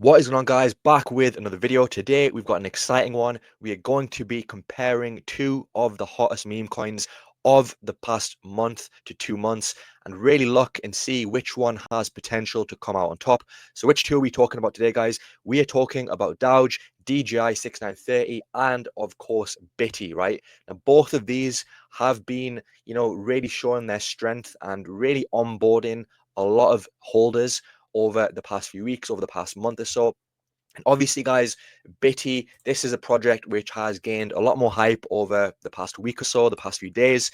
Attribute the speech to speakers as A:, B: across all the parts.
A: What is going on, guys? Back with another video. Today we've got an exciting one. We are going to be comparing two of the hottest meme coins of the past month to 2 months and really look and see which one has potential to come out on top. So which two are we talking about today, guys? We are talking about Dowge, DJI 6930, and of course Bitty, right? Now both of these have been, really showing their strength and really onboarding a lot of holders over the past few weeks, over the past month or so. And obviously, guys, Bitty, this is a project which has gained a lot more hype over the past week or so, the past few days.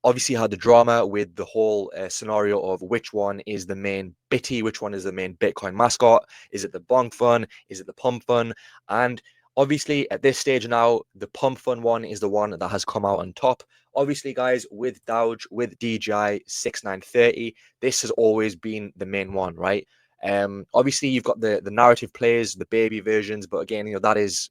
A: Obviously, had the drama with the whole scenario of which one is the main Bitty, which one is the main Bitcoin mascot. Is it the bonk fun? Is it the pump fun? And obviously, at this stage now, the pump fun one is the one that has come out on top. Obviously, guys, with Dowge, with DJI 6930, this has always been the main one, right? Obviously you've got the narrative plays, the baby versions, but again, that's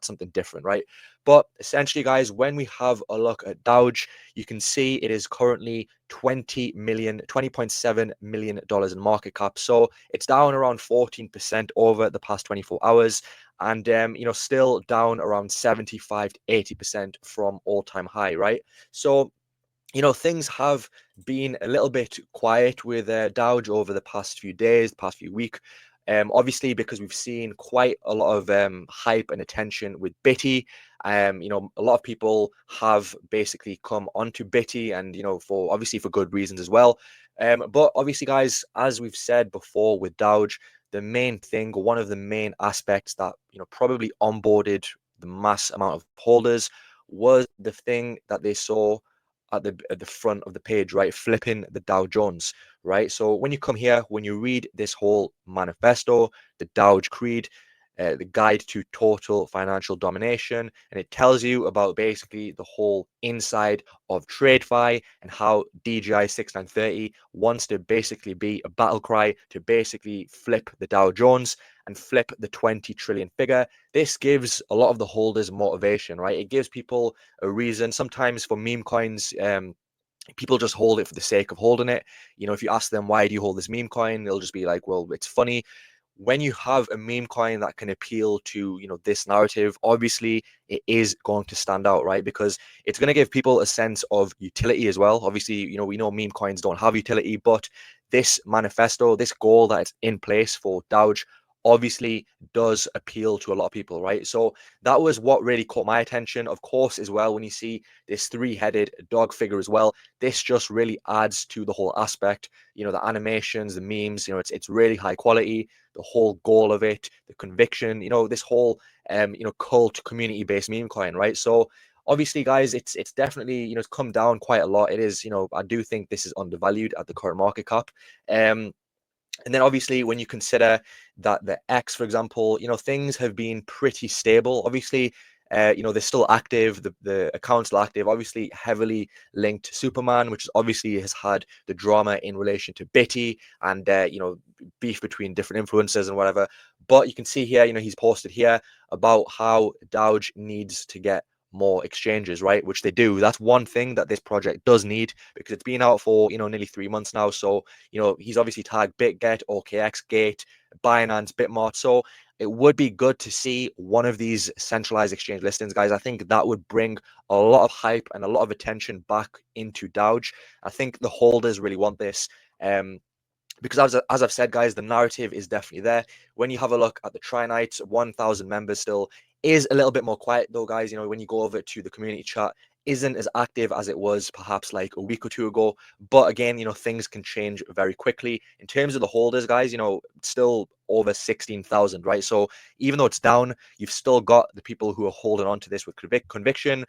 A: something different, right? But essentially, guys, when we have a look at Dowge, you can see it is currently $20.7 million in market cap. So it's down around 14% over the past 24 hours, and still down around 75 to 80% from all-time high, right? So things have been a little bit quiet with Dowge over the past few days, past few weeks. Obviously, because we've seen quite a lot of hype and attention with Bitty. A lot of people have basically come onto Bitty, and for obviously for good reasons as well. But obviously, guys, as we've said before with Dowge, the main thing, one of the main aspects that probably onboarded the mass amount of holders was the thing that they saw at the front of the page, right? Flipping the Dow Jones, right? So when you come here, when you read this whole manifesto, the Dowge Creed, the guide to total financial domination, and it tells you about basically the whole inside of TradeFi and how DJI 6930 wants to basically be a battle cry to basically flip the Dow Jones and flip the 20 trillion figure. This gives a lot of the holders motivation, right? It gives people a reason. Sometimes for meme coins, people just hold it for the sake of holding it. If you ask them, why do you hold this meme coin? They'll just be like, well, it's funny. When you have a meme coin that can appeal to this narrative, obviously it is going to stand out, right? Because it's going to give people a sense of utility as well. Obviously, we know meme coins don't have utility, but this manifesto, this goal that is in place for Dowge, obviously does appeal to a lot of people, right? So that was what really caught my attention. Of course, as well, when you see this three-headed dog figure as well, this just really adds to the whole aspect. The animations, the memes, it's really high quality. The whole goal of it, the conviction, this whole cult community-based meme coin, right? So obviously, guys, it's definitely it's come down quite a lot. It is, I do think this is undervalued at the current market cap. And then obviously when you consider that the X, for example, things have been pretty stable. Obviously, they're still active. The account's still active. Obviously, heavily linked to Superman, which obviously has had the drama in relation to Bitty and beef between different influencers and whatever. But you can see here, he's posted here about how Dowge needs to get more exchanges, right? Which they do. That's one thing that this project does need, because it's been out for nearly 3 months now. So he's obviously tagged BitGet, OKX, Gate, Binance, Bitmart. So it would be good to see one of these centralized exchange listings, guys. I think that would bring a lot of hype and a lot of attention back into Dowge. I think the holders really want this. Because as I've said, guys, the narrative is definitely there. When you have a look at the Trinites, 1,000 members still is a little bit more quiet though, guys. When you go over to the community chat, isn't as active as it was perhaps like a week or two ago. But again, things can change very quickly. In terms of the holders, guys, still over 16,000, right? So even though it's down, you've still got the people who are holding on to this with conviction.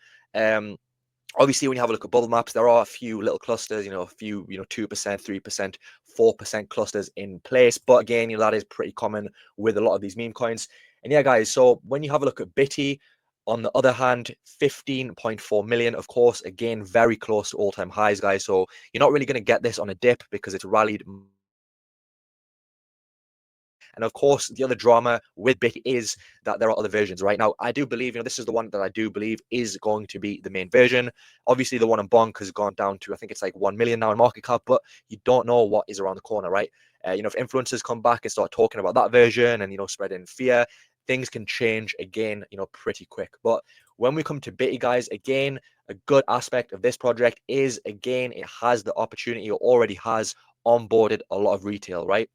A: Obviously, when you have a look at bubble maps, there are a few little clusters, a few, 2%, 3%, 4% clusters in place. But again, that is pretty common with a lot of these meme coins. And yeah, guys, so when you have a look at Bitty, on the other hand, 15.4 million, of course, again, very close to all-time highs, guys. So you're not really going to get this on a dip because it's rallied. And of course, the other drama with Bitty is that there are other versions, right? Now, I do believe, this is the one that I do believe is going to be the main version. Obviously, the one on bonk has gone down to, I think it's like 1 million now in market cap, but you don't know what is around the corner, right? If influencers come back and start talking about that version and, spreading fear, things can change again, pretty quick. But when we come to Bitty, guys, again, a good aspect of this project is, again, it has the opportunity, or already has onboarded a lot of retail, right?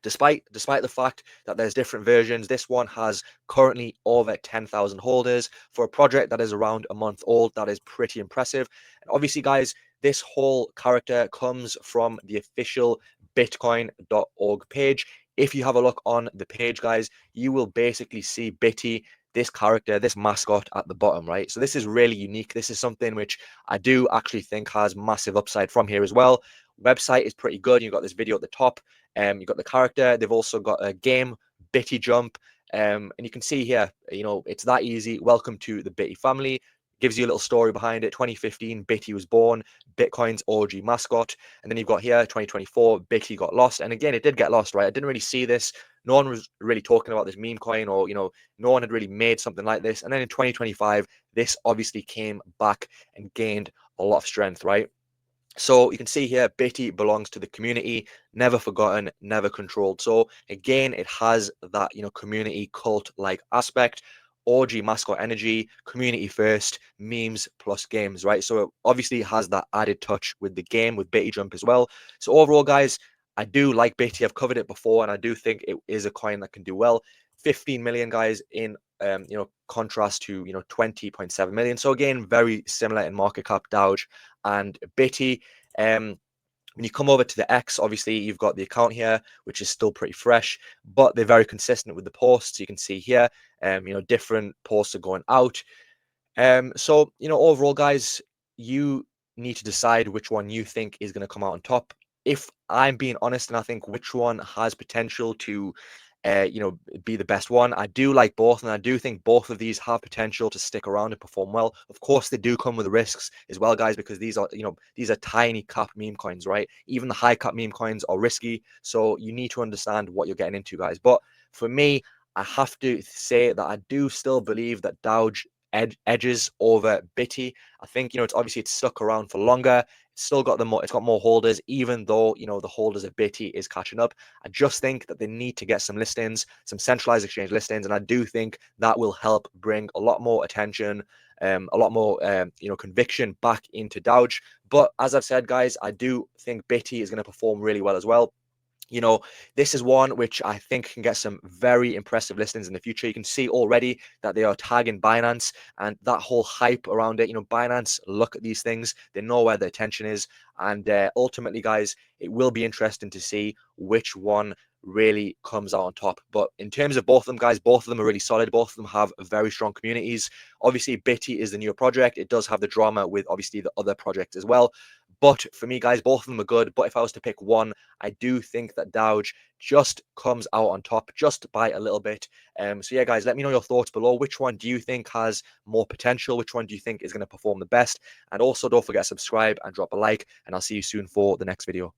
A: Despite the fact that there's different versions, this one has currently over 10,000 holders for a project that is around a month old. That is pretty impressive. And obviously, guys, this whole character comes from the official bitcoin.org page. If you have a look on the page, guys, you will basically see Bitty, this character, this mascot at the bottom, right? So this is really unique. This is something which I do actually think has massive upside from here as well. Website is pretty good. You've got this video at the top. You've got the character. They've also got a game, Bitty Jump. And you can see here, it's that easy. Welcome to the Bitty family. Gives you a little story behind it. 2015, Bitty was born, Bitcoin's OG mascot. And then you've got here, 2024, Bitty got lost. And again, it did get lost, right? I didn't really see this. No one was really talking about this meme coin, or, no one had really made something like this. And then in 2025, this obviously came back and gained a lot of strength, right? So you can see here, Bitty belongs to the community, never forgotten, never controlled. So again, it has that, community cult-like aspect, OG mascot energy, community first, memes plus games, right? So it obviously has that added touch with the game, with Bitty Jump as well. So overall, guys, I do like Bitty. I've covered it before, and I do think it is a coin that can do well. 15 million, guys, in contrast to 20.7 million. So again, very similar in market cap, Dowge and Bitty. When you come over to the X, obviously you've got the account here, which is still pretty fresh, but they're very consistent with the posts. You can see here, different posts are going out. So overall, guys, you need to decide which one you think is going to come out on top. If I'm being honest, and I think which one has potential to be the best one. I do like both, and I do think both of these have potential to stick around and perform well. Of course, they do come with risks as well, guys, because these are tiny cap meme coins, right? Even the high cap meme coins are risky, so you need to understand what you're getting into, guys. But for me, I have to say that I do still believe that Dowge edges over Bitty. I think it's stuck around for longer. It's still got it's got more holders, even though the holders of Bitty is catching up. I just think that they need to get some listings, some centralized exchange listings, and I do think that will help bring a lot more attention, a lot more conviction back into Dowge. But as I've said, guys, I do think Bitty is going to perform really well as well. This is one which I think can get some very impressive listings in the future. You can see already that they are tagging Binance, and that whole hype around it. Binance look at these things, they know where the attention is, and ultimately, guys, it will be interesting to see which one really comes out on top. But in terms of both of them, guys, both of them are really solid. Both of them have very strong communities. Obviously, Bitty is the newer project. It does have the drama with obviously the other projects as well. But for me, guys, both of them are good. But if I was to pick one, I do think that Dowge just comes out on top just by a little bit. So yeah, guys, let me know your thoughts below. Which one do you think has more potential? Which one do you think is going to perform the best? And also, don't forget to subscribe and drop a like. And I'll see you soon for the next video.